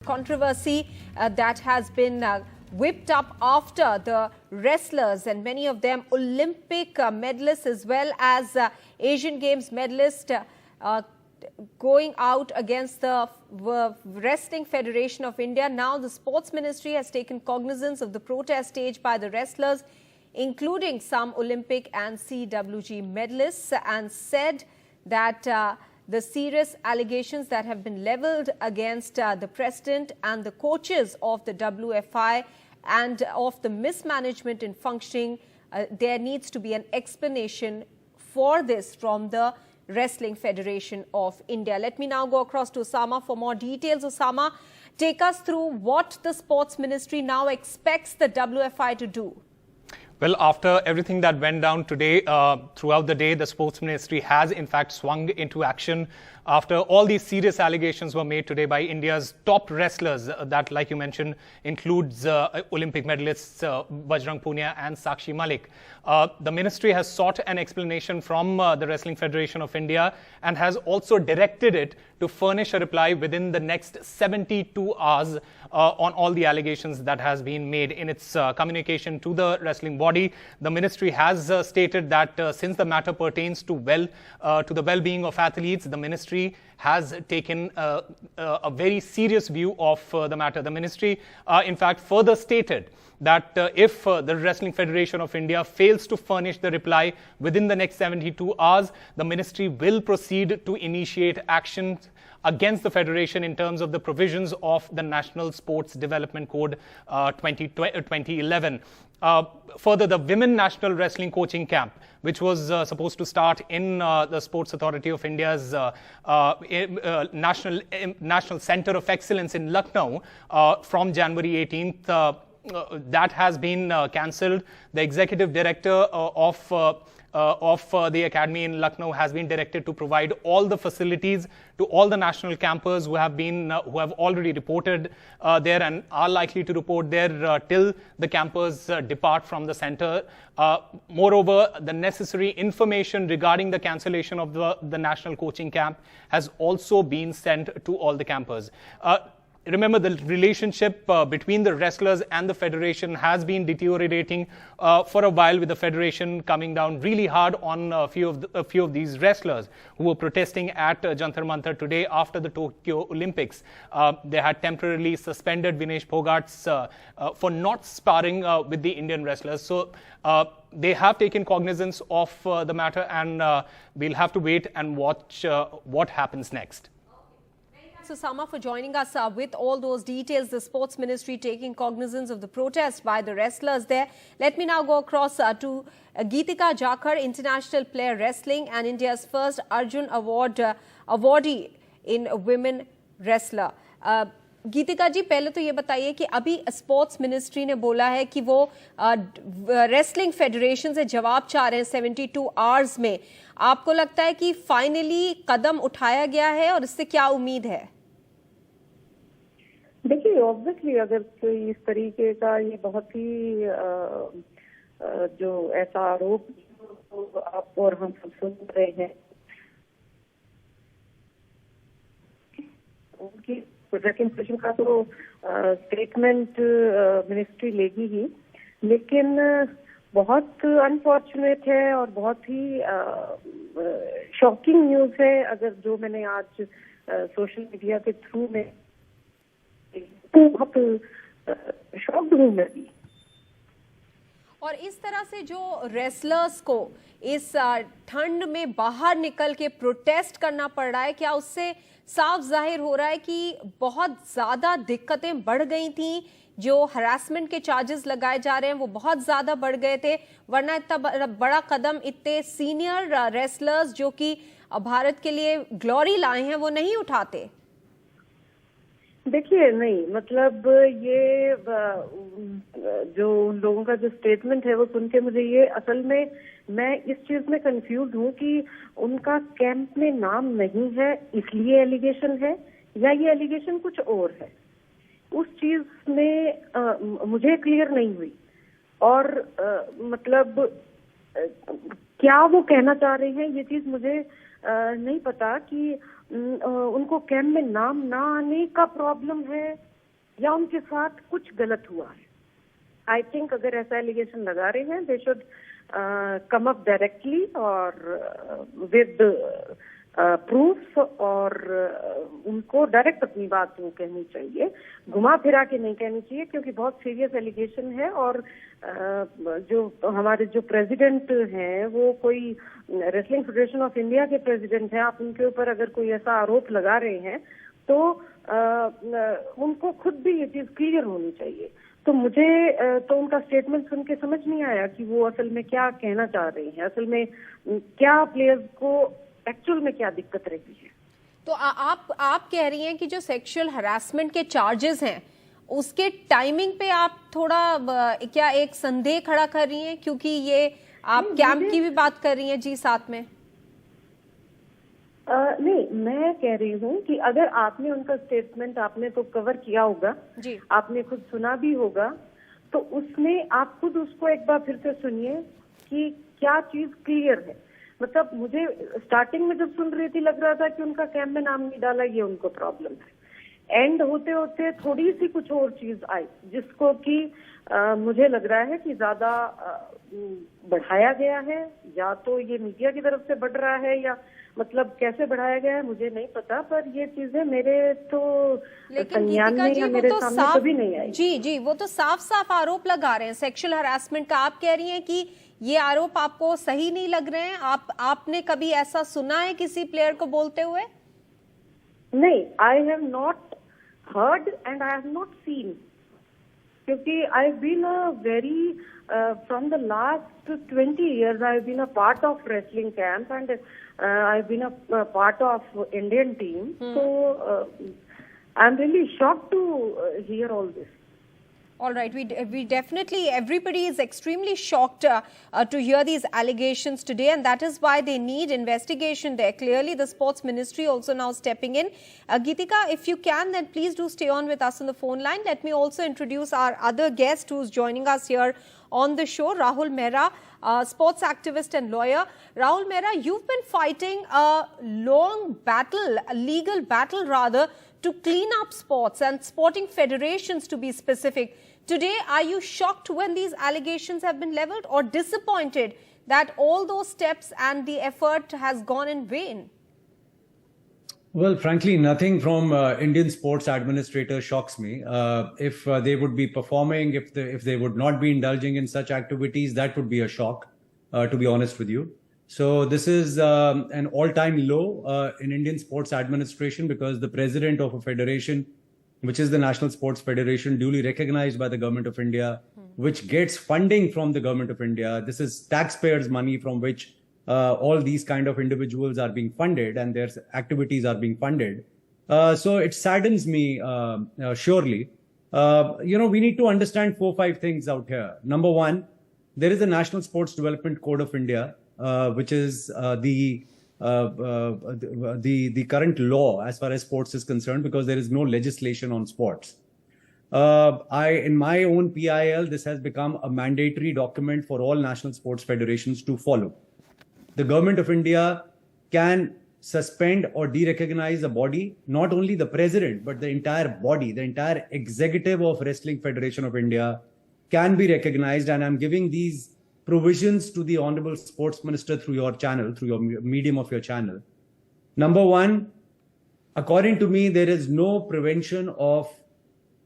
controversy that has been whipped up after the wrestlers, and many of them Olympic medalists as well as Asian Games medalists, going out against the Wrestling Federation of India. Now the Sports Ministry has taken cognizance of the protest staged by the wrestlers, including some Olympic and CWG medalists, and said that the serious allegations that have been leveled against the president and the coaches of the WFI and of the mismanagement in functioning, there needs to be an explanation for this from the Wrestling Federation of India. Let me now go across to Osama for more details. Osama, take us through what the Sports Ministry now expects the WFI to do. Well, after everything that went down today, throughout the day, the Sports Ministry has in fact swung into action after all these serious allegations were made today by India's top wrestlers. That, like you mentioned, includes Olympic medalists Bajrang, Punia and Sakshi, Malik. The ministry has sought an explanation from the Wrestling Federation of India and has also directed it to furnish a reply within the next 72 hours on all the allegations that has been made. In its communication to the wrestling body, the ministry has stated that since the matter pertains to the well-being of athletes, the ministry has taken a very serious view of the matter. The ministry, in fact, further stated that if the Wrestling Federation of India fails to furnish the reply within the next 72 hours, the ministry will proceed to initiate actions against the federation in terms of the provisions of the National Sports Development Code 2011. Further, the Women National Wrestling Coaching Camp, which was supposed to start in the Sports Authority of India's National Center of Excellence in Lucknow from January 18th, that has been cancelled. The executive director of the academy in Lucknow has been directed to provide all the facilities to all the national campers who have already reported there and are likely to report there till the campers depart from the center. Moreover, the necessary information regarding the cancellation of the national coaching camp has also been sent to all the campers. Remember, the relationship between the wrestlers and the federation has been deteriorating for a while, with the federation coming down really hard on a few of these wrestlers who were protesting at Jantar Mantar today after the Tokyo Olympics. They had temporarily suspended Vinesh Phogat for not sparring with the Indian wrestlers. So they have taken cognizance of the matter, and we'll have to wait and watch what happens next. Osama, for joining us with all those details. The Sports Ministry taking cognizance of the protest by the wrestlers there. Let me now go across to Geetika Jakhar, international player wrestling and India's first Arjun Award awardee in women wrestler. गीतिका जी, पहले तो ये बताइए कि अभी sports ministry ने बोला है कि वो रेसलिंग फेडरेशन से जवाब चाह रहे हैं 72 आवर्स में. आपको लगता है कि फाइनली कदम उठाया गया है और इससे क्या उम्मीद है? देखिए, ऑब्वियसली अगर कोई इस तरीके का ये बहुत ही जो ऐसा आरोप तो आप और हम सब सुन रहे हैं, उनकी रेकन्सिलिएशन का तो स्टेटमेंट मिनिस्ट्री लेगी ही, लेकिन बहुत अनफॉर्चुनेट है और बहुत ही शॉकिंग न्यूज है अगर जो मैंने आज सोशल मीडिया के थ्रू में बहुत शॉक्ड हूँ मैं भी. और इस तरह से जो रेसलर्स को इस ठंड में बाहर निकल के प्रोटेस्ट करना पड़ रहा है, क्या उससे साफ जाहिर हो रहा है कि बहुत ज्यादा दिक्कतें बढ़ गई थी? जो हरासमेंट के चार्जेस लगाए जा रहे हैं वो बहुत ज्यादा बढ़ गए थे, वरना इतना बड़ा कदम इतने सीनियर रेसलर्स जो कि भारत के लिए ग्लोरी लाए हैं वो नहीं उठाते. देखिए, नहीं, मतलब ये जो लोगों का जो स्टेटमेंट है वो सुन के मुझे ये असल में मैं इस चीज में कंफ्यूज हूँ कि उनका कैंप में नाम नहीं है इसलिए एलिगेशन है या ये एलिगेशन कुछ और है. उस चीज में मुझे क्लियर नहीं हुई और मतलब क्या वो कहना चाह रहे हैं ये चीज मुझे नहीं पता कि उनको कैंप में नाम ना आने का प्रॉब्लम है या उनके साथ कुछ गलत हुआ है. आई थिंक अगर ऐसा एलिगेशन लगा रहे हैं, they should come up directly और विद प्रूफ, और उनको डायरेक्ट अपनी बात वो कहनी चाहिए, घुमा फिरा के नहीं कहनी चाहिए, क्योंकि बहुत सीरियस एलिगेशन है. और जो हमारे जो प्रेसिडेंट हैं वो कोई रेसलिंग फेडरेशन ऑफ इंडिया के प्रेसिडेंट हैं. आप उनके ऊपर अगर कोई ऐसा आरोप लगा रहे हैं तो उनको खुद भी ये चीज क्लियर होनी चाहिए. तो मुझे तो उनका स्टेटमेंट सुन के समझ नहीं आया कि वो असल में क्या कहना चाह रहे हैं, असल में क्या प्लेयर्स को एक्चुअल में क्या दिक्कत रही है. तो आप कह रही हैं कि जो सेक्सुअल हरासमेंट के चार्जेस हैं उसके टाइमिंग पे आप थोड़ा क्या एक संदेह खड़ा कर रही हैं, क्योंकि ये आप कैंप की भी बात कर रही हैं जी साथ में. नहीं, मैं कह रही हूँ कि अगर आपने उनका स्टेटमेंट आपने तो कवर किया होगा जी, आपने खुद सुना भी होगा, तो उसमें आप खुद उसको एक बार फिर से सुनिए कि क्या चीज क्लियर है. मतलब मुझे स्टार्टिंग में जब सुन रही थी लग रहा था कि उनका कैंप में नाम नहीं डाला, ये उनको प्रॉब्लम है. एंड होते होते थोड़ी सी कुछ और चीज आई जिसको कि मुझे लग रहा है कि ज्यादा बढ़ाया गया है, या तो ये मीडिया की तरफ से बढ़ रहा है, या मतलब कैसे बढ़ाया गया है मुझे नहीं पता, पर ये चीजें मेरे तो संज्ञान में या मेरे सामने कभी नहीं आई. जी, वो तो साफ साफ आरोप लगा रहे हैं सेक्सुअल हरासमेंट का. आप कह रही हैं कि ये आरोप आपको सही नहीं लग रहे हैं. आपने कभी ऐसा सुना है किसी प्लेयर को बोलते हुए? नहीं, I have not heard and I have not seen, क्योंकि I have been a very from the last 20 years I have been a part of wrestling camp, and I have been a part of Indian team. So I'm really shocked to hear all this. All right, we definitely, everybody is extremely shocked to hear these allegations today, and that is why they need investigation there. Clearly, the sports ministry also now stepping in. Geetika, if you can, then please do stay on with us on the phone line. Let me also introduce our other guest who's joining us here on the show, Rahul Mehra, sports activist and lawyer. Rahul Mehra, you've been fighting a long battle, a legal battle rather, to clean up sports and sporting federations to be specific. Today, are you shocked when these allegations have been leveled, or disappointed that all those steps and the effort has gone in vain? Well, frankly, nothing from Indian sports administrators shocks me. If they would be performing, if they would not be indulging in such activities, that would be a shock, to be honest with you. So this is an all-time low in Indian sports administration, because the president of a federation, which is the National Sports Federation, duly recognized by the Government of India, which gets funding from the Government of India. This is taxpayers' money from which all these kind of individuals are being funded, and their activities are being funded. So it saddens me, surely. We need to understand 4 or 5 things out here. Number one, there is a National Sports Development Code of India, which is the current law as far as sports is concerned, because there is no legislation on sports. In my own PIL, this has become a mandatory document for all national sports federations to follow. The Government of India can suspend or de-recognize a body, not only the president, but the entire body, the entire executive of Wrestling Federation of India can be recognized. And I'm giving these provisions to the Honorable Sports Minister through your channel, through your medium of your channel. Number one, according to me, there is no prevention of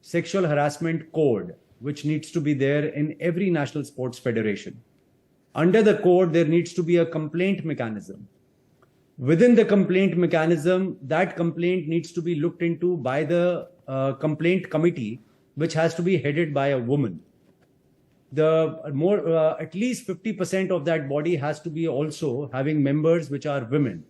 sexual harassment code, which needs to be there in every national sports federation. Under the code, there needs to be a complaint mechanism. Within the complaint mechanism, that complaint needs to be looked into by the complaint committee, which has to be headed by a woman. At least 50% of that body has to be also having members which are women.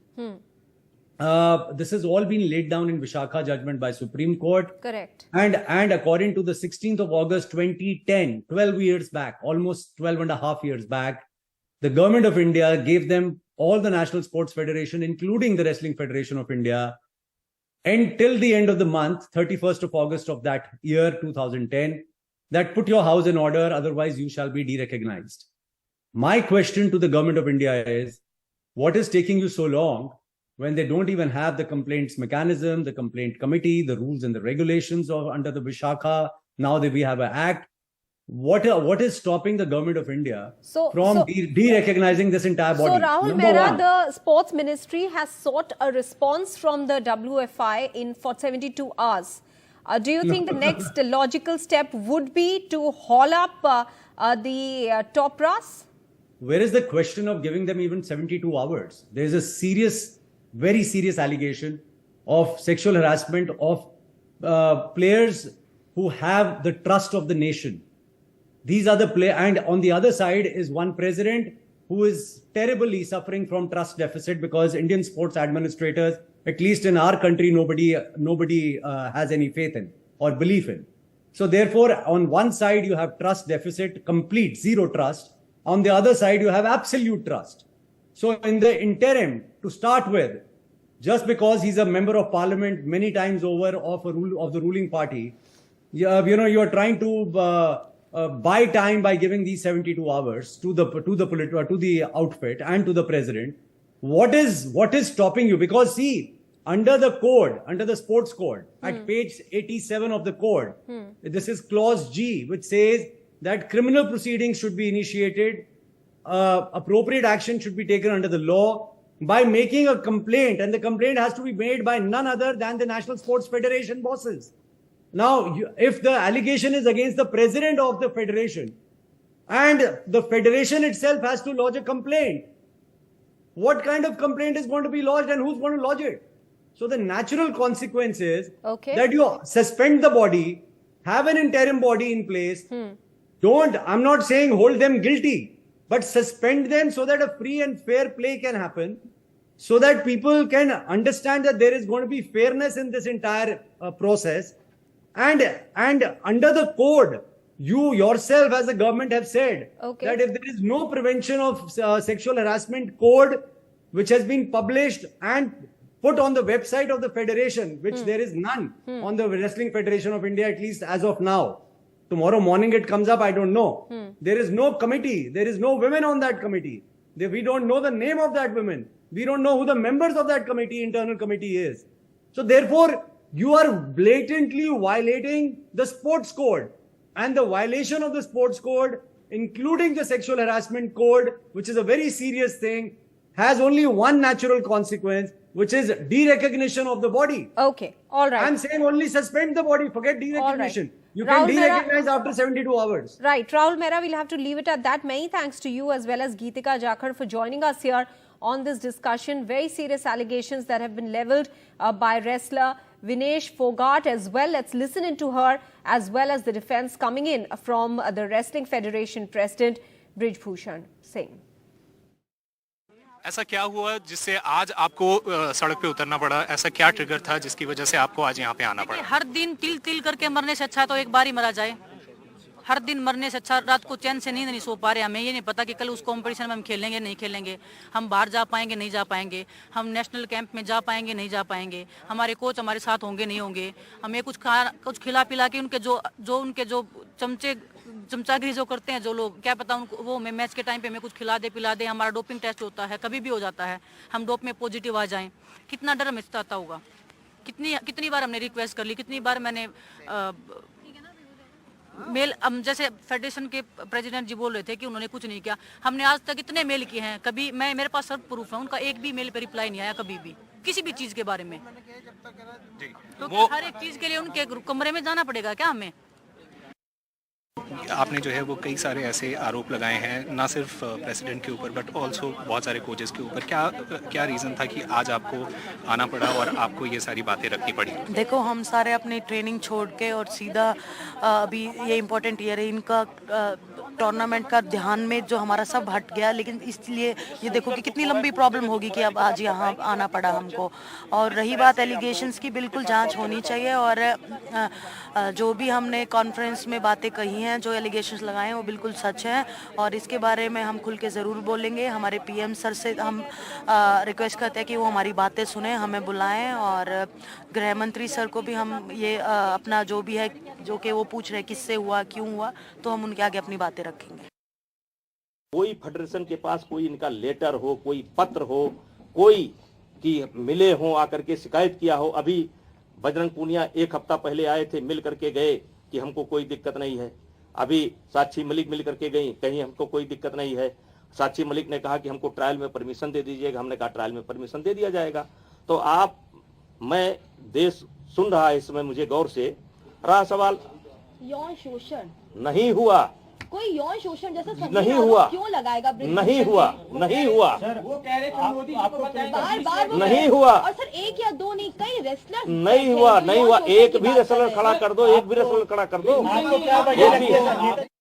This has all been laid down in Vishakha judgment by Supreme Court. Correct. And according to the 16th of August 2010, 12 years back, almost 12 and a half years back, the Government of India gave them, all the National Sports Federation, including the Wrestling Federation of India, until the end of the month, 31st of August of that year, 2010, that put your house in order, otherwise you shall be de-recognized. My question to the Government of India is, what is taking you so long when they don't even have the complaints mechanism, the complaint committee, the rules and the regulations of under the Vishakha. Now that we have an act, what is stopping the government of India from de-recognizing this entire body? So Rahul Mehra, the sports ministry has sought a response from the WFI for 72 hours. Do you think the next logical step would be to haul up the top brass? Where is the question of giving them even 72 hours? There is a serious, very serious allegation of sexual harassment of players who have the trust of the nation. These are the players, and on the other side is one president who is terribly suffering from trust deficit because Indian sports administrators, at least in our country, nobody has any faith in or belief in. So therefore, on one side you have trust deficit, complete zero trust. On the other side you have absolute trust. So in the interim, to start with, just because he's a member of parliament many times over of the ruling party, you are trying to buy time by giving these 72 hours to the outfit and to the president. What is stopping you? Because see, under the code, under the sports code, at page 87 of the code, this is clause G, which says that criminal proceedings should be initiated, appropriate action should be taken under the law by making a complaint, and the complaint has to be made by none other than the National Sports Federation bosses. Now, if the allegation is against the president of the federation and the federation itself has to lodge a complaint, what kind of complaint is going to be lodged and who's going to lodge it? So the natural consequence is that you suspend the body, have an interim body in place. I'm not saying hold them guilty, but suspend them so that a free and fair play can happen, so that people can understand that there is going to be fairness in this entire process. And under the code, you yourself as a government have said that if there is no prevention of sexual harassment code, which has been published and put on the website of the federation, which there is none on the Wrestling Federation of India, at least as of now. Tomorrow morning it comes up, I don't know. There is no committee. There is no women on that committee. We don't know the name of that women. We don't know who the members of that committee, internal committee is. So therefore, you are blatantly violating the sports code, and the violation of the sports code, including the sexual harassment code, which is a very serious thing, has only one natural consequence, which is de-recognition of the body. Okay, all right. I'm saying only suspend the body, forget de-recognition. Right. You can de-recognize after 72 hours. Right. Rahul Mehra, we'll have to leave it at that. Many thanks to you as well as Geetika Jakhar for joining us here on this discussion. Very serious allegations that have been levelled by wrestler Vinesh Phogat as well. Let's listen into her as well as the defence coming in from the Wrestling Federation President Brij Bhushan Singh. ऐसा क्या हुआ जिससे आज आपको सड़क पे उतरना पड़ा? ऐसा क्या ट्रिगर था जिसकी वजह से आपको आज यहाँ पे आना पड़ा? हर दिन तिल तिल करके मरने से अच्छा तो एक बार ही मरा जाए। हर दिन मरने से अच्छा, रात को चैन से नींद नहीं सो पा रहे, हमें ये नहीं पता कि कल उस कंपटीशन में हम खेलेंगे नहीं खेलेंगे, हम बाहर जा पाएंगे नहीं जा पाएंगे, हम नेशनल कैंप में जा पाएंगे नहीं जा पाएंगे, हमारे कोच हमारे साथ होंगे नहीं होंगे, हमें कुछ खिला पिला के उनके जो चमचागिरी जो करते हैं जो लोग, क्या पता उनको वो मैच के टाइम पे हमें कुछ खिला दे, हमारा डोपिंग टेस्ट होता है, कभी भी हो जाता है, हम डोप में पॉजिटिव आ जाएं, कितना डर हमें सताता होगा। कितनी बार हमने रिक्वेस्ट कर ली, कितनी बार मैंने मेल, जैसे फेडरेशन के प्रेसिडेंट जी बोल रहे थे कि उन्होंने कुछ नहीं किया, हमने आज तक इतने मेल किए हैं, कभी मेरे पास सब प्रूफ है, उनका एक भी मेल पे रिप्लाई नहीं आया कभी भी किसी भी चीज के बारे में। तो हर एक चीज के लिए उनके कमरे में जाना पड़ेगा क्या हमें? आपने जो है वो कई सारे ऐसे आरोप लगाए हैं, ना सिर्फ प्रेसिडेंट के ऊपर बट ऑल्सो बहुत सारे कोचेस के ऊपर। क्या रीज़न था कि आज आपको आना पड़ा और आपको ये सारी बातें रखनी पड़ी? देखो, हम सारे अपनी ट्रेनिंग छोड़ के और सीधा अभी ये इम्पोर्टेंट ईयर है, इनका टूर्नामेंट का ध्यान में जो हमारा सब हट गया, लेकिन इसलिए ये देखो कि कितनी लंबी प्रॉब्लम होगी कि अब आज यहाँ आना पड़ा हमको। और रही बात एलिगेशंस की, बिल्कुल जांच होनी चाहिए, और जो भी हमने कॉन्फ्रेंस में बातें कही हैं, जो एलिगेशंस लगाए हैं वो बिल्कुल सच हैं, और इसके बारे में हम खुल के ज़रूर बोलेंगे। हमारे पीएम सर से हम रिक्वेस्ट करते हैं कि वो हमारी बातें सुने, हमें बुलाएं, और गृह मंत्री सर को भी हम ये अपना जो भी है, जो कि वो पूछ रहे हैं किससे हुआ, क्यों हुआ, तो हम उनके आगे अपनी बातें रखेंगे। कोई फेडरेशन के पास कोई इनका लेटर हो, कोई पत्र हो, कोई कि मिले हों, आकर के शिकायत किया हो। अभी बजरंग पूनिया 1 हफ्ता पहले आए थे, मिल करके गए कि हमको कोई दिक्कत नहीं है। अभी साक्षी मलिक मिल करके गई, कहीं हमको कोई दिक्कत नहीं है। साक्षी मलिक ने कहा कि हमको ट्रायल में परमिशन दे दीजिएगा, हमने कहा ट्रायल में परमिशन दे दिया जाएगा। तो आप, मैं, देश सुन रहा है इस समय मुझे गौर से। रहा सवाल, यौन शोषण नहीं हुआ, कोई यौन शोषण जैसा नहीं हुआ, क्यों लगाएगा? नहीं हुआ, नहीं हुआ, वो कह रहे थे मोदी जी को बार नहीं हुआ। और सर 1 या 2 नहीं, कई रेसलर नहीं हुआ, नहीं हुआ। एक भी रेसलर खड़ा कर दो, एक भी रेसलर खड़ा कर दो।